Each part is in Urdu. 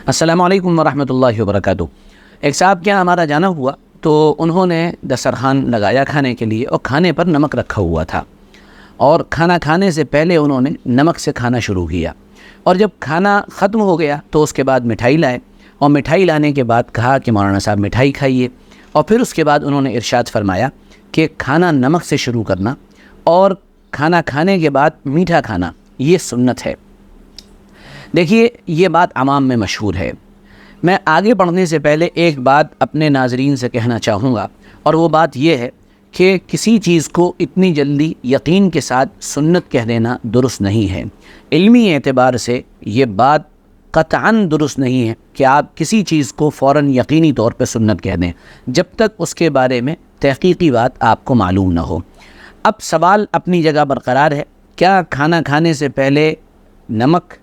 السلام علیکم ورحمۃ اللہ وبرکاتہ۔ ایک صاحب کے یہاں ہمارا جانا ہوا تو انہوں نے دسترخوان لگایا کھانے کے لیے، اور کھانے پر نمک رکھا ہوا تھا، اور کھانا کھانے سے پہلے انہوں نے نمک سے کھانا شروع کیا، اور جب کھانا ختم ہو گیا تو اس کے بعد مٹھائی لائے، اور مٹھائی لانے کے بعد کہا کہ مولانا صاحب مٹھائی کھائیے، اور پھر اس کے بعد انہوں نے ارشاد فرمایا کہ کھانا نمک سے شروع کرنا اور کھانا کھانے کے بعد میٹھا کھانا یہ سنت ہے۔ دیکھیے، یہ بات عوام میں مشہور ہے۔ میں آگے بڑھنے سے پہلے ایک بات اپنے ناظرین سے کہنا چاہوں گا، اور وہ بات یہ ہے کہ کسی چیز کو اتنی جلدی یقین کے ساتھ سنت کہہ دینا درست نہیں ہے۔ علمی اعتبار سے یہ بات قطعاً درست نہیں ہے کہ آپ کسی چیز کو فوراً یقینی طور پہ سنت کہہ دیں جب تک اس کے بارے میں تحقیقی بات آپ کو معلوم نہ ہو۔ اب سوال اپنی جگہ برقرار ہے، کیا کھانا کھانے سے پہلے نمک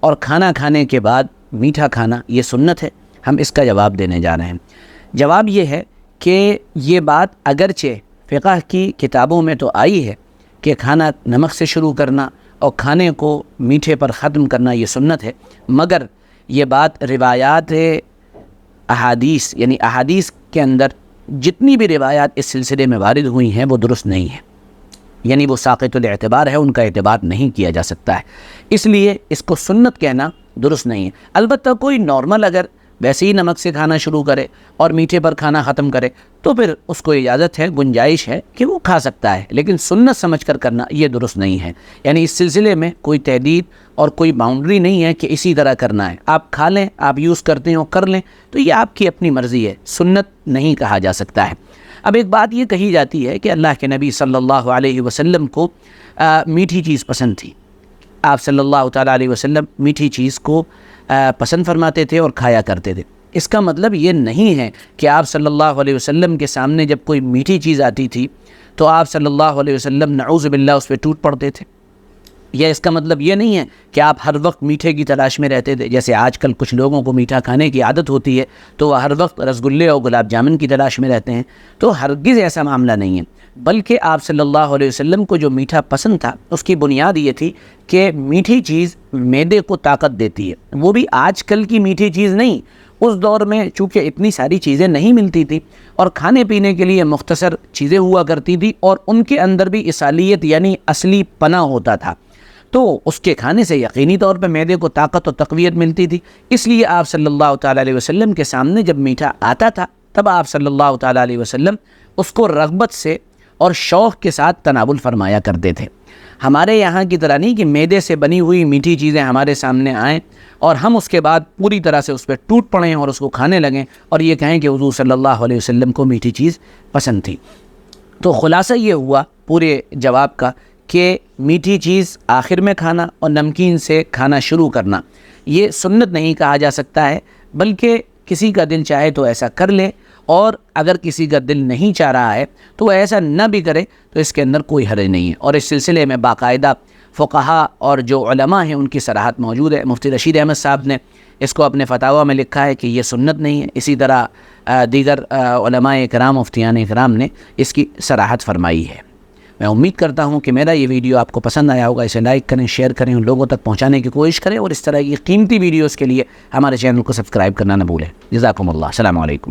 اور کھانا کھانے کے بعد میٹھا کھانا یہ سنت ہے؟ ہم اس کا جواب دینے جا رہے ہیں۔ جواب یہ ہے کہ یہ بات اگرچہ فقہ کی کتابوں میں تو آئی ہے کہ کھانا نمک سے شروع کرنا اور کھانے کو میٹھے پر ختم کرنا یہ سنت ہے، مگر یہ بات روایات احادیث یعنی احادیث کے اندر جتنی بھی روایات اس سلسلے میں وارد ہوئی ہیں وہ درست نہیں ہیں، یعنی وہ ساقط الاعتبار ہے، ان کا اعتبار نہیں کیا جا سکتا ہے، اس لیے اس کو سنت کہنا درست نہیں ہے۔ البتہ کوئی نارمل اگر ویسے ہی نمک سے کھانا شروع کرے اور میٹھے پر کھانا ختم کرے تو پھر اس کو اجازت ہے، گنجائش ہے کہ وہ کھا سکتا ہے، لیکن سنت سمجھ کر کرنا یہ درست نہیں ہے۔ یعنی اس سلسلے میں کوئی تحدید اور کوئی باؤنڈری نہیں ہے کہ اسی طرح کرنا ہے، آپ کھا لیں، آپ یوز کرتے ہو کر لیں، تو یہ آپ کی اپنی مرضی ہے، سنت نہیں کہا جا سکتا ہے۔ اب ایک بات یہ کہی جاتی ہے کہ اللہ کے نبی صلی اللہ علیہ وسلم کو میٹھی چیز پسند تھی، آپ صلی اللہ تعالیٰ علیہ وسلم میٹھی چیز کو پسند فرماتے تھے اور کھایا کرتے تھے۔ اس کا مطلب یہ نہیں ہے کہ آپ صلی اللہ علیہ وسلم کے سامنے جب کوئی میٹھی چیز آتی تھی تو آپ صلی اللہ علیہ وسلم نعوذ باللہ اس پہ ٹوٹ پڑتے تھے، یا اس کا مطلب یہ نہیں ہے کہ آپ ہر وقت میٹھے کی تلاش میں رہتے تھے۔ جیسے آج کل کچھ لوگوں کو میٹھا کھانے کی عادت ہوتی ہے تو وہ ہر وقت رسگلے اور گلاب جامن کی تلاش میں رہتے ہیں، تو ہرگز ایسا معاملہ نہیں ہے، بلکہ آپ صلی اللہ علیہ وسلم کو جو میٹھا پسند تھا اس کی بنیاد یہ تھی کہ میٹھی چیز معدے کو طاقت دیتی ہے، وہ بھی آج کل کی میٹھی چیز نہیں، اس دور میں چونکہ اتنی ساری چیزیں نہیں ملتی تھی اور کھانے پینے کے لیے مختصر چیزیں ہوا کرتی تھی، اور ان کے اندر بھی اصالیت یعنی اصلی پناہ ہوتا تھا، تو اس کے کھانے سے یقینی طور پہ معدے کو طاقت و تقویت ملتی تھی۔ اس لیے آپ صلی اللہ تعالیٰ علیہ وسلم کے سامنے جب میٹھا آتا تھا تب آپ صلی اللہ تعالیٰ علیہ وسلم اس کو رغبت سے اور شوق کے ساتھ تناول فرمایا کرتے تھے۔ ہمارے یہاں کی طرح نہیں کہ معدے سے بنی ہوئی میٹھی چیزیں ہمارے سامنے آئیں اور ہم اس کے بعد پوری طرح سے اس پہ ٹوٹ پڑیں اور اس کو کھانے لگیں اور یہ کہیں کہ حضور صلی اللہ علیہ وسلم کو میٹھی چیز پسند تھی۔ تو خلاصہ یہ ہوا پورے جواب کا کہ میٹھی چیز آخر میں کھانا اور نمکین سے کھانا شروع کرنا یہ سنت نہیں کہا جا سکتا ہے، بلکہ کسی کا دل چاہے تو ایسا کر لے، اور اگر کسی کا دل نہیں چاہ رہا ہے تو وہ ایسا نہ بھی کرے تو اس کے اندر کوئی حرج نہیں ہے۔ اور اس سلسلے میں باقاعدہ فقہا اور جو علماء ہیں ان کی صراحت موجود ہے۔ مفتی رشید احمد صاحب نے اس کو اپنے فتاویٰ میں لکھا ہے کہ یہ سنت نہیں ہے، اسی طرح دیگر علماء کرام مفتیان کرام نے اس کی صراحت فرمائی ہے۔ میں امید کرتا ہوں کہ میرا یہ ویڈیو آپ کو پسند آیا ہوگا، اسے لائک کریں، شیئر کریں، ان لوگوں تک پہنچانے کی کوشش کریں، اور اس طرح کی قیمتی ویڈیوز کے لیے ہمارے چینل کو سبسکرائب کرنا نہ بھولیں۔ جزاکم اللہ، السلام علیکم۔